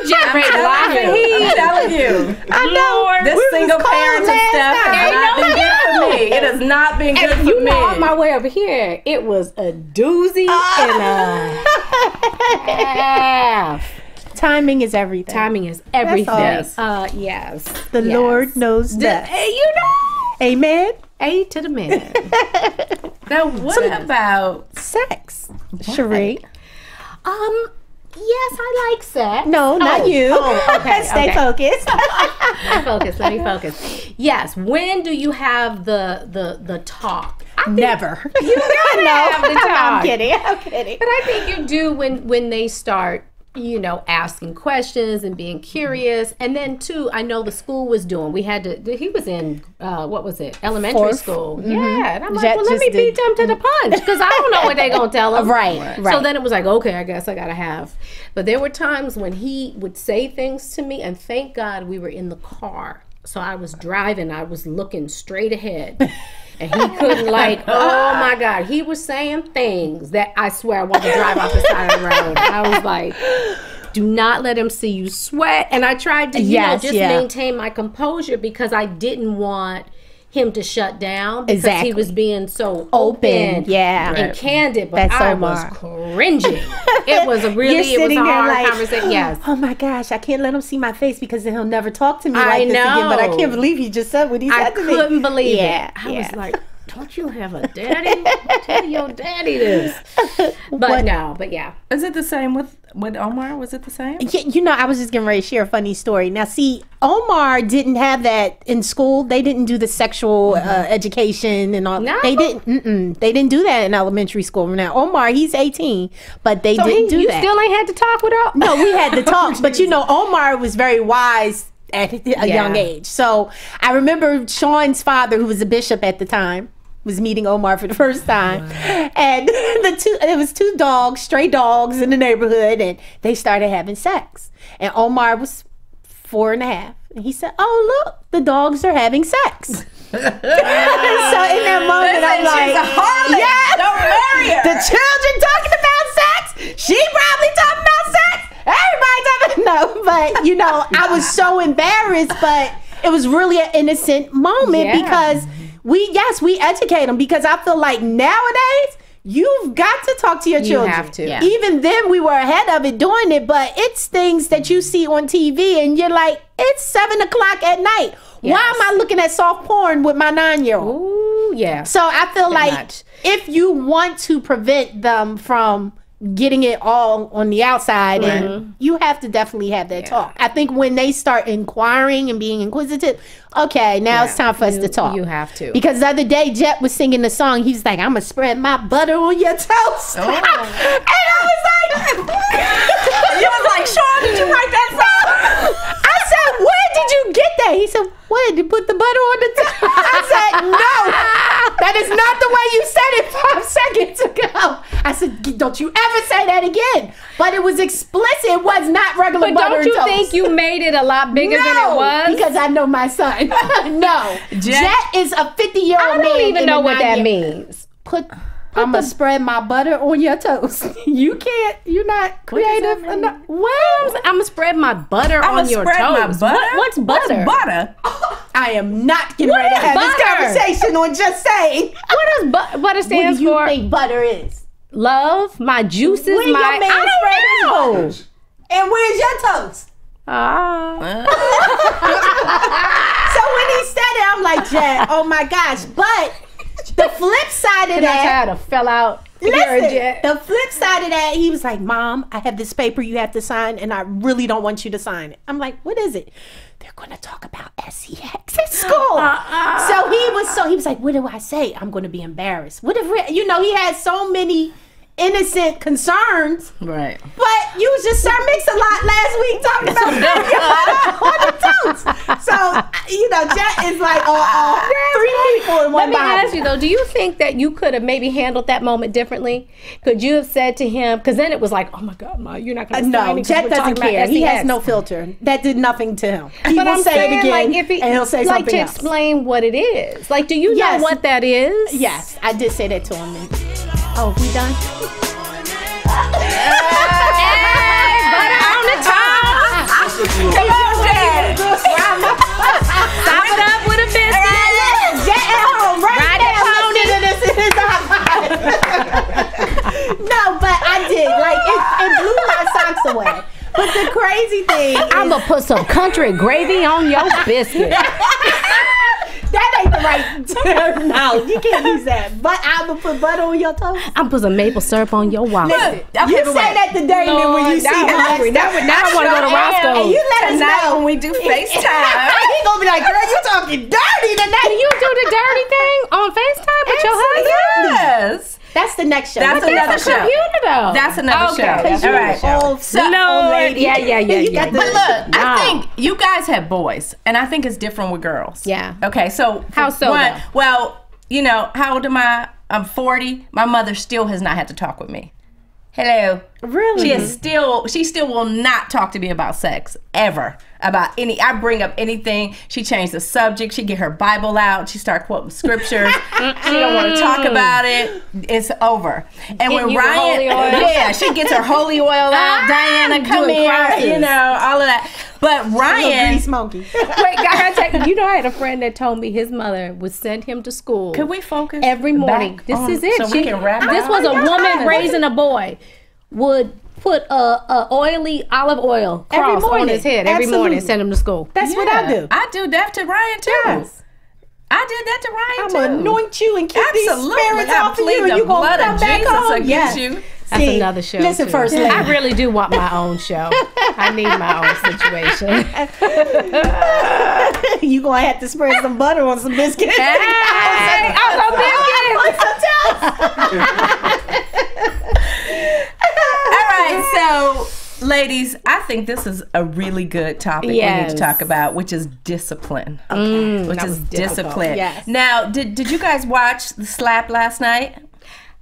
generate a lot of heat. I'm telling you. I know. This single parenting stuff has not been good for me. It has not been good for You me. know, on my way over here, it was a doozy and a half. Timing is everything. Timing is everything. all. Yes. The Lord knows best. You know. Amen. A to the man. Now, what about Sex, Cherie? Yes, I like sex. No, not you. Oh, okay. Stay focused. Let me focus. Yes. When do you have the talk? Never. You gotta have the talk. I'm kidding. But I think you do when they start, you know, asking questions and being curious. And then too, I know the school was doing, he was in, what was it? Elementary Fourth. school. Yeah. And I'm like, Jet well, let me just did- beat them to the punch, because I don't know what they're going to tell them. Right. So then it was like, okay, I guess I got to have. But there were times when he would say things to me, and thank God we were in the car. So I was driving, I was looking straight ahead. And he couldn't oh my God. He was saying things that I swear I wanted to drive off the side of the road. I was like, do not let him see you sweat. And I tried to, maintain my composure, because I didn't want him to shut down, because he was being so open and candid. But I was cringing. It was a hard conversation. Yes. Oh my gosh, I can't let him see my face, because then he'll never talk to me like this again. But I can't believe he just said what he said to me. I couldn't believe it. I was like, don't you have a daddy? Tell your daddy this. But yeah. Is it the same with Omar? Was it the same? Yeah, you know, I was just getting ready to share a funny story. Now, see, Omar didn't have that in school. They didn't do the sexual education and all. No? They didn't. They didn't do that in elementary school. Now, Omar, he's 18, but they didn't do you that. Still ain't had to talk with her? No, we had to talk. But you know, Omar was very wise at a young age. So I remember Sean's father, who was a bishop at the time, was meeting Omar for the first time. Wow. And it was two dogs, stray dogs in the neighborhood, and they started having sex. And Omar was 4.5. And he said, oh, look, the dogs are having sex. So in that moment, I'm like, she's a harlot. Yes, don't marry her. The children talking about sex. She probably talking about sex. Everybody talking. No, but you know, I was so embarrassed, but it was really an innocent moment because we educate them, because I feel like nowadays you've got to talk to your children. You have to. Yeah. Even then we were ahead of it doing it, but it's things that you see on TV and you're like, it's 7:00 at night. Yes. Why am I looking at soft porn with my 9-year-old? Ooh, yeah. So I feel like if you want to prevent them from getting it all on the outside, and you have to definitely have that talk. I think when they start inquiring and being inquisitive, okay, now it's time for us to talk. You have to. Because the other day, Jet was singing the song. He was like, I'm going to spread my butter on your toast. And I was like, you was like, Sean, did you write that song? I said, where did you get that? He said, what, you put the butter on the toast? I said, no, that is not the way you said it 5 seconds ago. I said, don't you ever say that again. But it was explicit. It was not regular butter and toast. But don't you think you made it a lot bigger than it was? Because I know my son. No. Jet is a 50-year-old man. I don't even know what that means. Put I'm gonna spread my butter on your toast. You can't. You're not creative enough. Well, I'm gonna spread my butter on your toast. My butter? What's butter? What's butter? I am not getting ready to have this conversation on Just Saying. What does butter What stands do you for? think butter is? Love, my juices, Where your man I don't know. And where's your toast? So when he said it, I'm like, Jet, oh my gosh. But the flip side of that, I fell out. listen, the flip side of that, he was like, Mom, I have this paper you have to sign, and I really don't want you to sign it. I'm like, what is it? They're going to talk about sex at school. So he was like, what do I say? I'm going to be embarrassed. What if, he had so many innocent concerns. Right. But you was just Sir Mix-a-Lot last week talking about on the toast. So, Jet is like, three people in one body. Let me ask you though, do you think that you could have maybe handled that moment differently? Could you have said to him, because then it was like, oh my God, Ma, you're not going to No, Jet doesn't care. He has no filter. That did nothing to him. He will say it again, and he'll say something else. Explain what it is. Like, do you know what that is? Yes, I did say that to him. Oh, we done? Hey, butter on the toast. Come on, Jet. Stop it up with a biscuit. Jet at home, right now. This in his iPod. No, but I did. Like, it blew my socks away. But the crazy thing is, I'm going to put some country gravy on your biscuit. that ain't the right term. No, you can't use that. But I'm going to put butter on your toast. I'm going to put some maple syrup on your waffle. Listen, you say that to Damon when you see him next time. Now I want to go to Roscoe's. And you let us know when we do FaceTime. He going to be like, girl, you talking dirty tonight. Do you do the dirty thing on FaceTime with your husband? Yes. That's the next show. That's another show. Computer though. That's another show. Because All you're right. old lady. Yeah. You got But look, I think you guys have boys, and I think it's different with girls. Yeah. Okay, so How so, though? Well, how old am I? I'm 40. My mother still has not had to talk with me. Hello. Really? She still will not talk to me about sex ever. About I bring up anything. She changed the subject. She get her Bible out. She start quoting scriptures. She don't want to talk about it. It's over. And when Ryan, she gets her holy oil out. Diana, come here. All of that. But Ryan, grease monkey. Wait, I had a friend that told me his mother would send him to school. Could we focus every morning? This is it. So we can wrap This was a woman raising a boy. Would put a oily olive oil cross on his head every morning and send him to school. That's what I do. I do that to Ryan too. Yes. I did that to Ryan I'm too. gonna anoint you and keep these spirits off of you, and you gonna come back home. Against you. That's another show. Listen, too. First Lady. I really do want my own show. I need my own situation. You gonna have to spread some butter on some biscuits. Hey, All right, so ladies, I think this is a really good topic we need to talk about, which is discipline. Okay. Which is discipline. Yes. Now, did you guys watch the slap last night?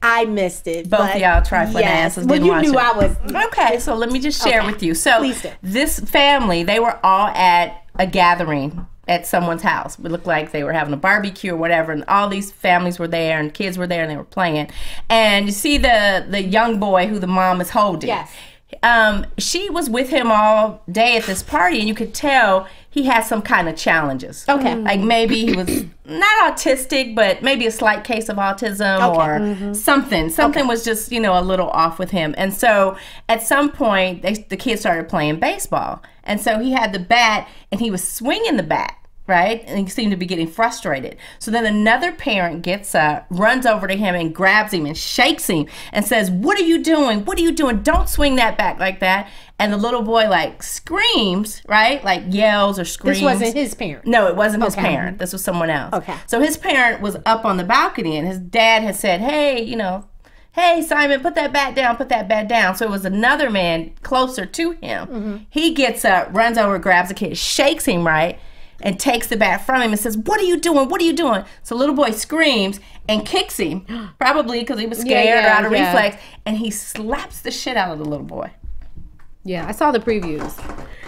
I missed it. Both of y'all trifling asses didn't watch it. I was. Okay, so let me just share with you. So Please do. This family, they were all at a gathering at someone's house. It looked like they were having a barbecue or whatever, and all these families were there and kids were there and they were playing. And you see the young boy who the mom is holding. Yes. She was with him all day at this party, and you could tell he had some kind of challenges. Okay. Like maybe he was not autistic, but maybe a slight case of autism or something. Something was just, a little off with him. And so at some point, the kids started playing baseball. And so he had the bat, and he was swinging the bat. Right? And he seemed to be getting frustrated. So then another parent gets up, runs over to him and grabs him and shakes him and says, "What are you doing? What are you doing? Don't swing that bat like that." And the little boy screams, right? Like yells or screams. This wasn't his parent. No, it wasn't his parent. This was someone else. Okay. So his parent was up on the balcony, and his dad had said, "Hey, hey, Simon, put that bat down, put that bat down." So it was another man closer to him. He gets up, runs over, grabs the kid, shakes him, right? And takes the bat from him and says, "What are you doing? What are you doing?" So little boy screams and kicks him, probably because he was scared or out of reflex, and he slaps the shit out of the little boy. Yeah, I saw the previews.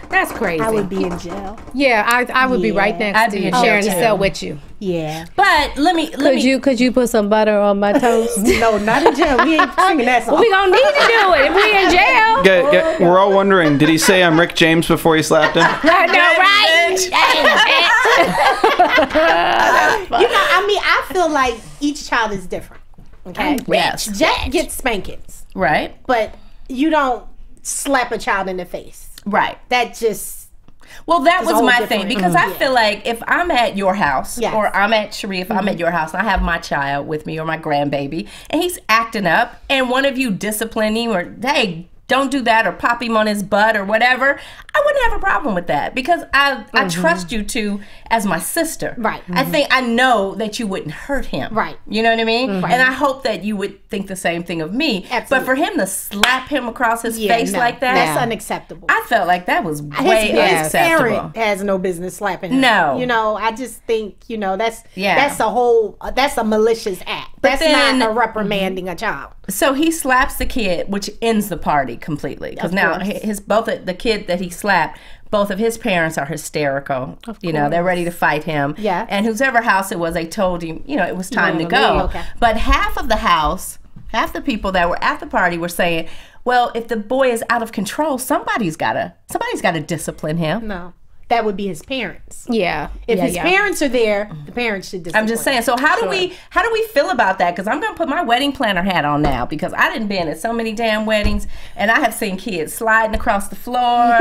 That's crazy. I would be in jail. Yeah, I would be right next I'd to be you, in sharing jail a too. cell with you. Yeah. But let me. Could you put some butter on my toast? No, not in jail. We ain't singing that song. We gonna need to do it if we in jail. We're all wondering, did he say I'm Rick James before he slapped him? I know, right? I feel like each child is different. Okay. Yes. Jack gets spankings, Right. but you don't slap a child in the face. Right. That just. Well, that was all my different. thing because I feel like if I'm at your house Yes. or I'm at Sharif, I'm at your house, and I have my child with me or my grandbaby, and he's acting up, and one of you discipline him or, hey, don't do that or pop him on his butt or whatever, I wouldn't have a problem with that because I trust you to as my sister. Right. I know that you wouldn't hurt him. Right. You know what I mean? And I hope that you would think the same thing of me. Absolutely. But for him to slap him across his face like that, That's unacceptable. I felt like that was way his unacceptable. parent has no business slapping him. No. You know, I just think, that's Yeah. that's a malicious act. That's then- not a reprimanding a child. So he slaps the kid, which ends the party completely. Because Of now course. the kid that he slapped, both of his parents are hysterical. They're ready to fight him. Yeah. And whoever house it was, they told him, it was time to wanna go. leave, okay. But half the people that were at the party were saying, well, if the boy is out of control, somebody's gotta discipline him. No. That would be his parents. Yeah. If his parents are there, the parents should discipline. I'm just saying. So how do we feel about that? Because I'm gonna put my wedding planner hat on now because I didn't been at so many damn weddings, and I have seen kids sliding across the floor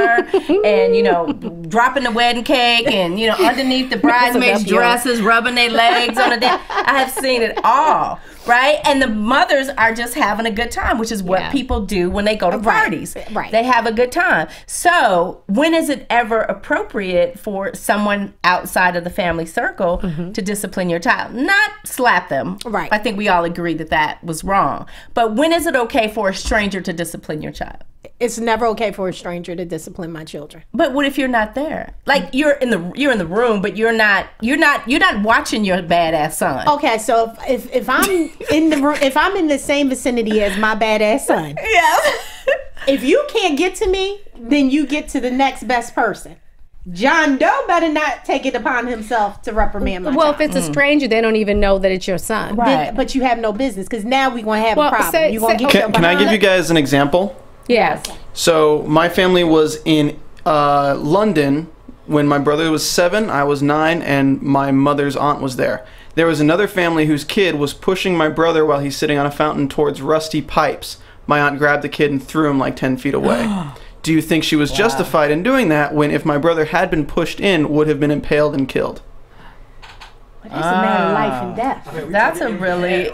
and dropping the wedding cake and underneath the bridesmaids' dresses, rubbing their legs on the damn. I have seen it all. Right? And the mothers are just having a good time, which is what people do when they go to parties. Right. They have a good time. So when is it ever appropriate for someone outside of the family circle to discipline your child? Not slap them. Right. I think we all agree that was wrong. But when is it okay for a stranger to discipline your child? It's never okay for a stranger to discipline my children. But what if you're not there? Like you're in the room, but you're not watching your badass son. Okay, so if I'm in the room, if I'm in the same vicinity as my badass son, Yeah. if you can't get to me, then you get to the next best person. John Doe better not take it upon himself to reprimand my Well, child. if it's a stranger, they don't even know that it's your son. Right. But you have no business because now we're going to have Well, a problem. say- You're going to get Can I give you guys an example? Yes. So my family was in London when my brother was 7, I was 9, and my mother's aunt was there. There was another family whose kid was pushing my brother while he's sitting on a fountain towards rusty pipes. My aunt grabbed the kid and threw him like 10 feet away. Do you think she was justified in doing that when if my brother had been pushed in, would have been impaled and killed? It's a matter of life and death. That's a really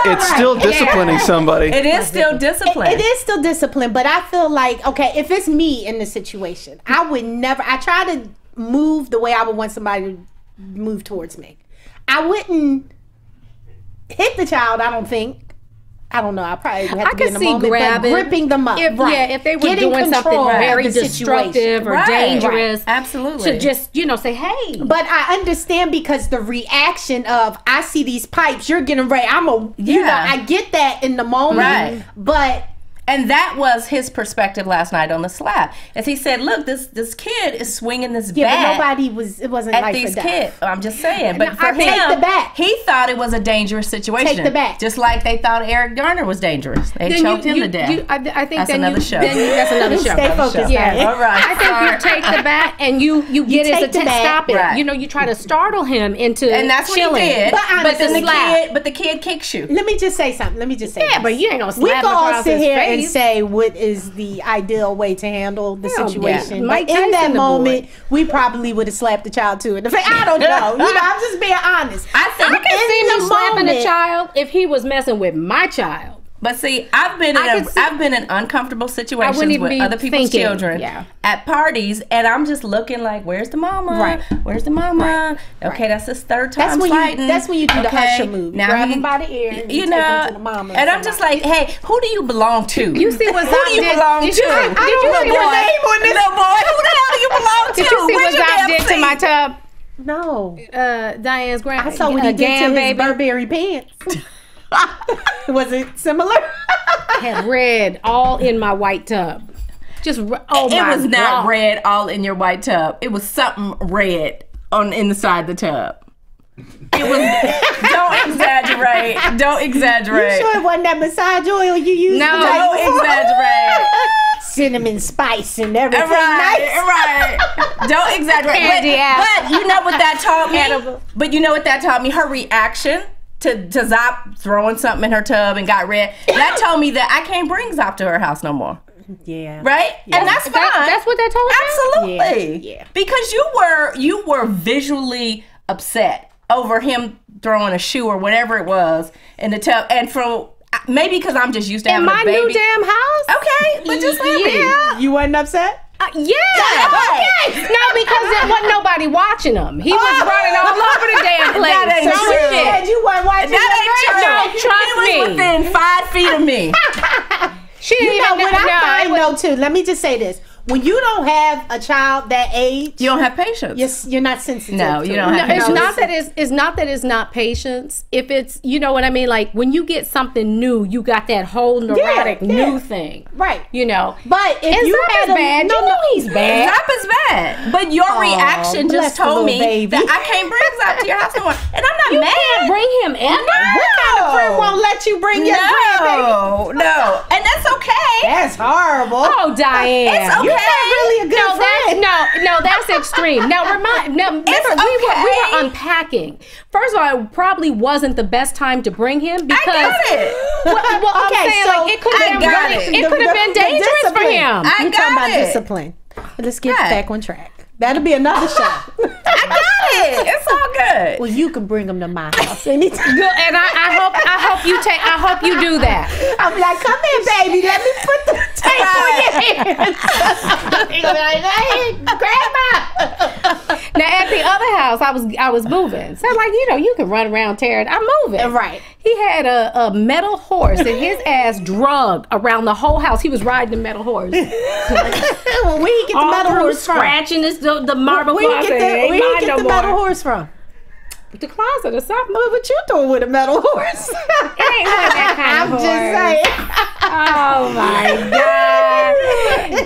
It's still disciplining somebody. It is still discipline. It is still discipline, but I feel like, okay, if it's me in the situation, I would never, I try to move the way I would want somebody to move towards me. I wouldn't hit the child, I don't think. I don't know. I probably have to I be in could the see moment, but grabbing, gripping them up. If, right. Yeah, if they were Getting doing something control of very the destructive situation. or Right, dangerous, right. Absolutely. to just say, hey. But I understand because the reaction of I see these pipes, you're getting ready. I get that in the moment. Right. But And that was his perspective last night on the slap. As he said, look, this kid is swinging this bat. But it wasn't at life these or death. kids. I'm just saying. But for I take him, the bat. he thought it was a dangerous situation. Take the bat. Just like they thought Eric Garner was dangerous. They Then choked him to death. I think That's then another show. That's another show. Stay focused. Yeah. Diane. All right. I think you take the bat and you get his take the attention. bat. Stop it. Right. You try to startle him into and that's what chilling. he did. But But the kid kicks you. Let me just say something. Yeah, but you ain't gonna slap we him can all across sit his here and face. say what is the ideal way to handle the Hell, situation. yeah. But Mike in Tyson, that the moment, boy. we probably would have slapped the child too in the face. I don't know. I'm just being honest. I think I can see in me the slapping a moment- child if he was messing with my child. But see, I've been in uncomfortable situations even with be other people's thinking, children at parties, and I'm just looking like, "Where's the mama? Right. Where's the mama? Right. Okay, that's his third time That's when fighting. you do the Okay, usher move. now Grab he- him by the ear and you take know, him to the mama. and I'm just like, hey, who do you belong to? You see what who do you belong to? Did you I see don't know, what name on this little boy. Who the hell do you belong to? Did you see Where's what your Zach damn did to seat? my tub? no. Diane's grand. I saw what he did Gan to his Burberry pants. Was it similar? had red all in my white tub. It was not red all in your white tub. It was something red in the side of the tub. It was. Don't exaggerate. Don't exaggerate. You sure it wasn't that massage oil you used? No, don't exaggerate. Cinnamon spice and everything. Right. Don't exaggerate. But you know what that taught me? But you know what that taught me? Her reaction to Zop throwing something in her tub and got red. That told me that I can't bring Zop to her house no more. Yeah. Right? Yeah. And that's fine. That's what that told you? Absolutely. Yeah. Because you were visually upset over him throwing a shoe or whatever it was in the tub. And maybe because I'm just used to having a baby. In my new damn house? Okay, but just let me. You wasn't upset? Okay. No, because there wasn't nobody watching him. He was running all over the damn place. That ain't true. You weren't watching that ain't true. No, trust me. He was within 5 feet of me. She didn't even know what I find though too. Let me just say this. When you don't have a child that age, you don't have patience. You're not sensitive. No, you don't have patience. It's not that it's not patience. If it's, you know what I mean? Like when you get something new, you got that whole neurotic new thing. Right. You know. But if you had bad, you know he's bad. Zop is bad. But your reaction just told me that I can't bring Zop to your house anymore. And I'm not mad. You can't bring him ever. What kind of friend won't let you bring your grandbaby? No. And that's okay. That's horrible. Oh, Diane. It's okay. You're not really a good friend. No, that's extreme. Remember, we were unpacking. First of all, it probably wasn't the best time to bring him because I got it. It could have been dangerous for him. You're talking about discipline. Let's get back on track. That'll be another show. I got it. It's all good. Well, you can bring them to my house anytime. Good, and I hope you do that. I'm like, come here, baby. Let me put the tape on your hands. You're gonna be like, hey, grandma. Now at the other house, I was moving. So I'm like, you can run around tearing. I'm moving. Right. He had a metal horse and his ass drug around the whole house. He was riding the metal horse. Well, where he get the metal horse from? Scratching the marble closet. Where you get the metal horse from? The closet or something. What you doing with a metal horse? It ain't that kind of horse. I'm just saying. Oh my God.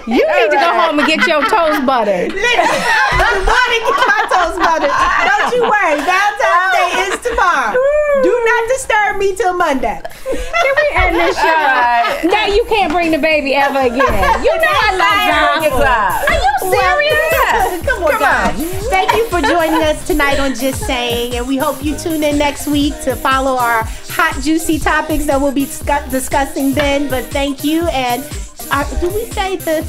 You need to go home and get your toast buttered. I'm going to get my toast buttered. Don't you worry. Valentine's Day is tomorrow. Do not disturb me till Monday. Can we end this show? Now you can't bring the baby ever again. You know I love Zop. Are you serious? Come on, guys. Thank you for joining us tonight on Just Saying. And we hope you tune in next week to follow our hot, juicy topics that we'll be discussing then. But thank you. And do we say the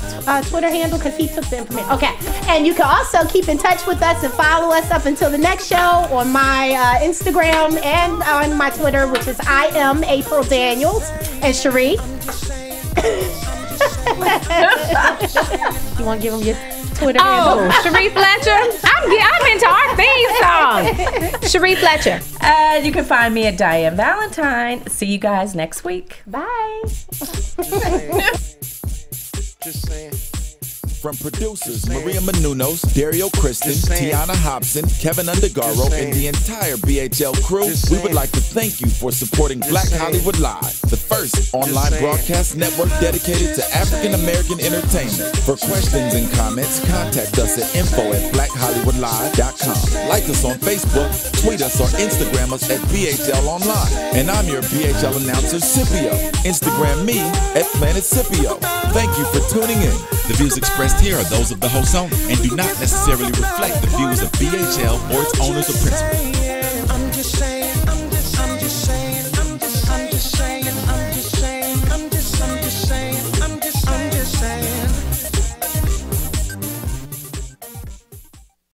Twitter handle? Because he took the information. Okay. And you can also keep in touch with us and follow us up until the next show on my Instagram and on my Twitter, which is I am April Daniels. And Cherie? You want to give them your Twitter handle? Cherie Fletcher. I'm into our theme song. Cherie Fletcher. You can find me at Diane Valentine. See you guys next week. Bye. Just saying. From producers Maria Menounos, Dario Kristen, Tiana Hobson, Kevin Undergaro, and the entire BHL crew, we would like to thank you for supporting Black Hollywood Live, the first online broadcast network dedicated to African American entertainment. For questions and comments, contact us at info@blackhollywoodlive.com. Like us on Facebook, tweet us or Instagram us at BHL Online. And I'm your BHL announcer, Scipio. Instagram me at Planet Scipio. Thank you for tuning in. The views expressed here are those of the host only and do not necessarily reflect the views of BHL or its owners or principals. I'm just saying.